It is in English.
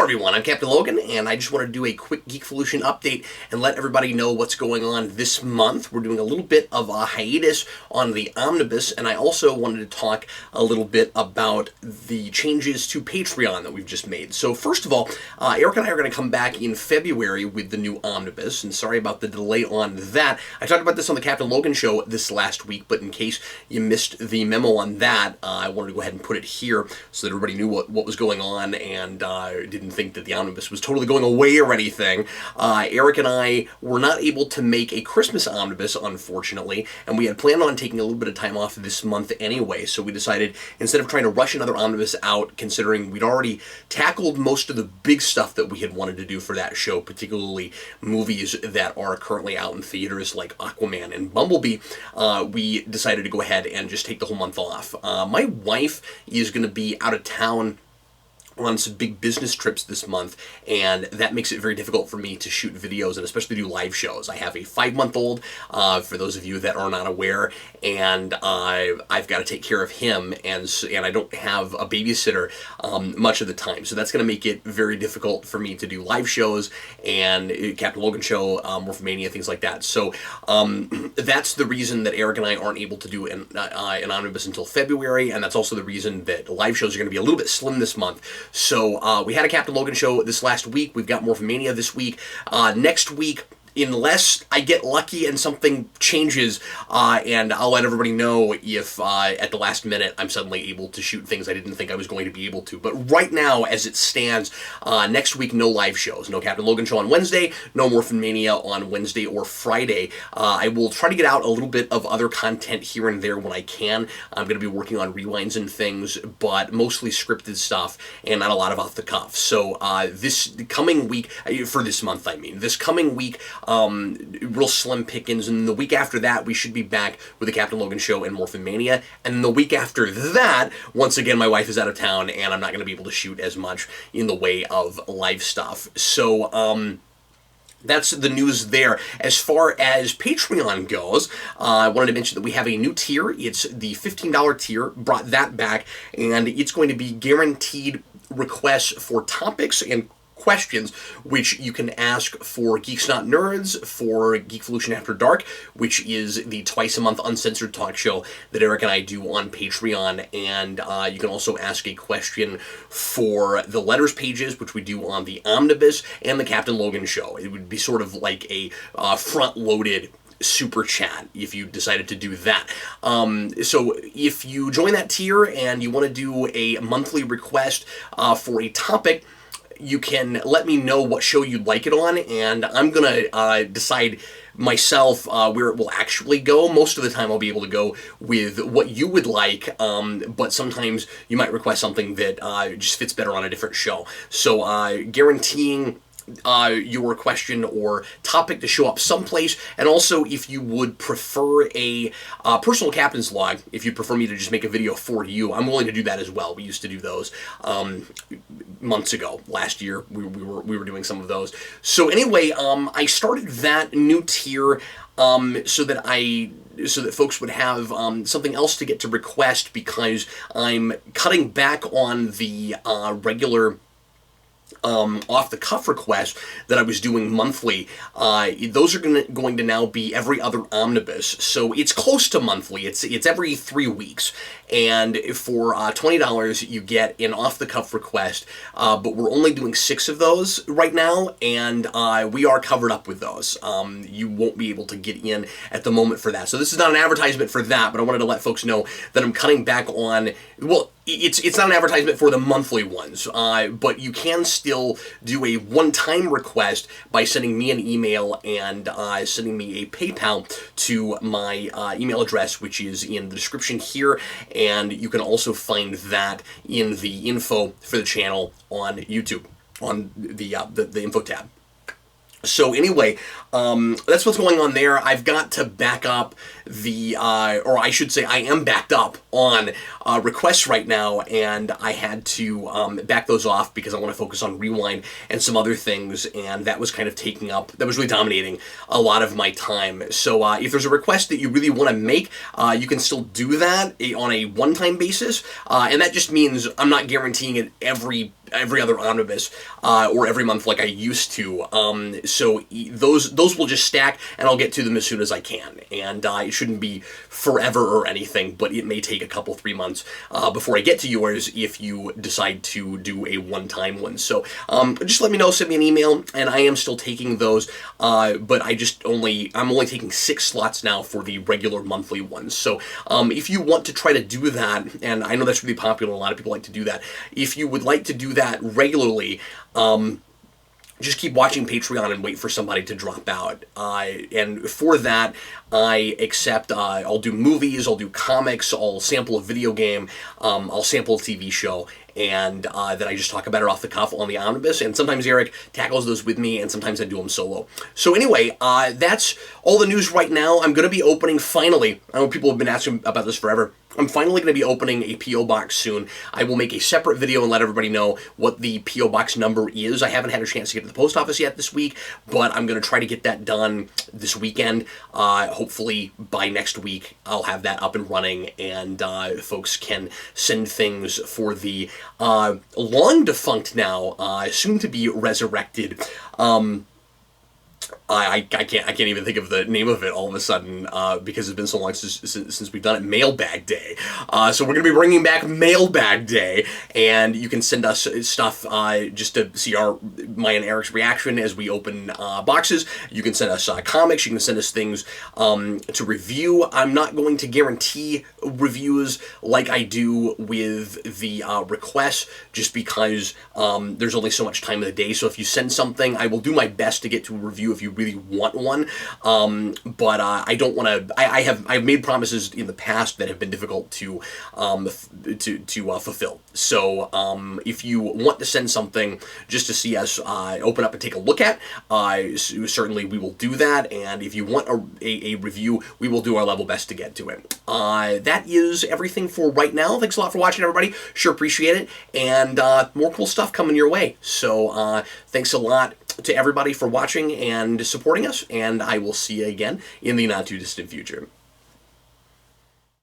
everyone, I'm Captain Logan, and I just wanted to do a quick Geekvolution update and let everybody know what's going on this month. We're doing a little bit of a hiatus on the Omnibus, and I also wanted to talk a little bit about the changes to Patreon that we've just made. So first of all, Eric and I are going to come back in February with the new Omnibus, and sorry about the delay on that. I talked about this on the Captain Logan show this last week, but in case you missed the memo on that, I wanted to go ahead and put it here so that everybody knew what was going on and didn't think that the Omnibus was totally going away or anything. Eric and I were not able to make a Christmas Omnibus, unfortunately, and we had planned on taking a little bit of time off this month anyway, so we decided, instead of trying to rush another Omnibus out, considering we'd already tackled most of the big stuff that we had wanted to do for that show, particularly movies that are currently out in theaters like Aquaman and Bumblebee, we decided to go ahead and just take the whole month off. My wife is going to be out of town on some big business trips this month, and that makes it very difficult for me to shoot videos and especially do live shows. I have a 5-month-old, for those of you that are not aware, and I've got to take care of him, and I don't have a babysitter much of the time, so that's going to make it very difficult for me to do live shows and Captain Logan show, Morphomania, things like that. So that's the reason that Eric and I aren't able to do an Omnibus until February, and that's also the reason that live shows are going to be a little bit slim this month. So we had a Captain Logan show this last week. We've got Morphomania this week. Next week, unless I get lucky and something changes, and I'll let everybody know if at the last minute I'm suddenly able to shoot things I didn't think I was going to be able to. But right now, as it stands, next week, no live shows. No Captain Logan show on Wednesday, no Morphomania on Wednesday or Friday. I will try to get out a little bit of other content here and there when I can. I'm going to be working on rewinds and things, but mostly scripted stuff and not a lot of off the cuff. So this coming week, for this month I mean, this coming week, real slim pickings, and the week after that we should be back with the Captain Logan show and Morphomania, and the week after that, once again, my wife is out of town and I'm not going to be able to shoot as much in the way of live stuff. So that's the news there. As far as Patreon goes, I wanted to mention that we have a new tier. It's the $15 tier, brought that back, and it's going to be guaranteed requests for topics and questions, which you can ask for Geeks Not Nerds, for Geekvolution After Dark, which is the twice-a-month uncensored talk show that Eric and I do on Patreon, and you can also ask a question for the letters pages, which we do on the Omnibus, and the Captain Logan show. It would be sort of like a front-loaded super chat if you decided to do that. So if you join that tier and you want to do a monthly request for a topic, you can let me know what show you'd like it on, and I'm going to decide myself where it will actually go. Most of the time I'll be able to go with what you would like, but sometimes you might request something that just fits better on a different show. So guaranteeing your question or topic to show up someplace, and also if you would prefer a personal captain's log, if you prefer me to just make a video for you, I'm willing to do that as well. We used to do those months ago. Last year we were doing some of those. So anyway, I started that new tier so that folks would have something else to get to request, because I'm cutting back on the regular off-the-cuff requests that I was doing monthly. Those are going to now be every other Omnibus, so it's close to monthly. It's every 3 weeks, and for $20 you get an off-the-cuff request, but we're only doing 6 of those right now, and we are covered up with those. You won't be able to get in at the moment for that. So this is not an advertisement for that, but I wanted to let folks know that I'm cutting back on, well, it's not an advertisement for the monthly ones, but you can still do a one-time request by sending me an email and sending me a PayPal to my email address, which is in the description here, and you can also find that in the info for the channel on YouTube, on the info tab. So anyway, that's what's going on there. I've got to back up the, or I should say I am backed up on requests right now, and I had to back those off because I want to focus on Rewind and some other things, and that was kind of taking up, that was really dominating a lot of my time. So if there's a request that you really want to make, you can still do that on a one-time basis, and that just means I'm not guaranteeing it every every other omnibus or every month like I used to. So those will just stack, and I'll get to them as soon as I can. And it shouldn't be forever or anything, but it may take a couple, 3 months before I get to yours if you decide to do a one-time one. So just let me know, send me an email, and I am still taking those, but I'm only taking 6 slots now for the regular monthly ones. So if you want to try to do that, and I know that's really popular, a lot of people like to do that, if you would like to do that regularly, just keep watching Patreon and wait for somebody to drop out. And for that, I accept, I'll do movies, I'll do comics, I'll sample a video game, I'll sample a TV show, and then I just talk about it off the cuff on the omnibus, and sometimes Eric tackles those with me, and sometimes I do them solo. So anyway, that's all the news right now. I'm going to be opening, finally, I know people have been asking about this forever, I'm finally going to be opening a P.O. Box soon. I will make a separate video and let everybody know what the P.O. Box number is. I haven't had a chance to get to the post office yet this week, but I'm going to try to get that done this weekend. Hopefully by next week I'll have that up and running, and folks can send things for the long defunct now, soon to be resurrected, I can't even think of the name of it all of a sudden because it's been so long since we've done it. Mailbag Day. So we're going to be bringing back Mailbag Day, and you can send us stuff just to see my and Eric's reaction as we open boxes. You can send us comics. You can send us things to review. I'm not going to guarantee reviews like I do with the requests, just because there's only so much time of the day. So if you send something, I will do my best to get to a review if you really want one, but I don't want to. I've made promises in the past that have been difficult to fulfill. So if you want to send something just to see us open up and take a look at, certainly we will do that. And if you want a review, we will do our level best to get to it. That is everything for right now. Thanks a lot for watching, everybody. Sure appreciate it, and more cool stuff coming your way. So thanks a lot to everybody for watching and supporting us, and I will see you again in the not too distant future.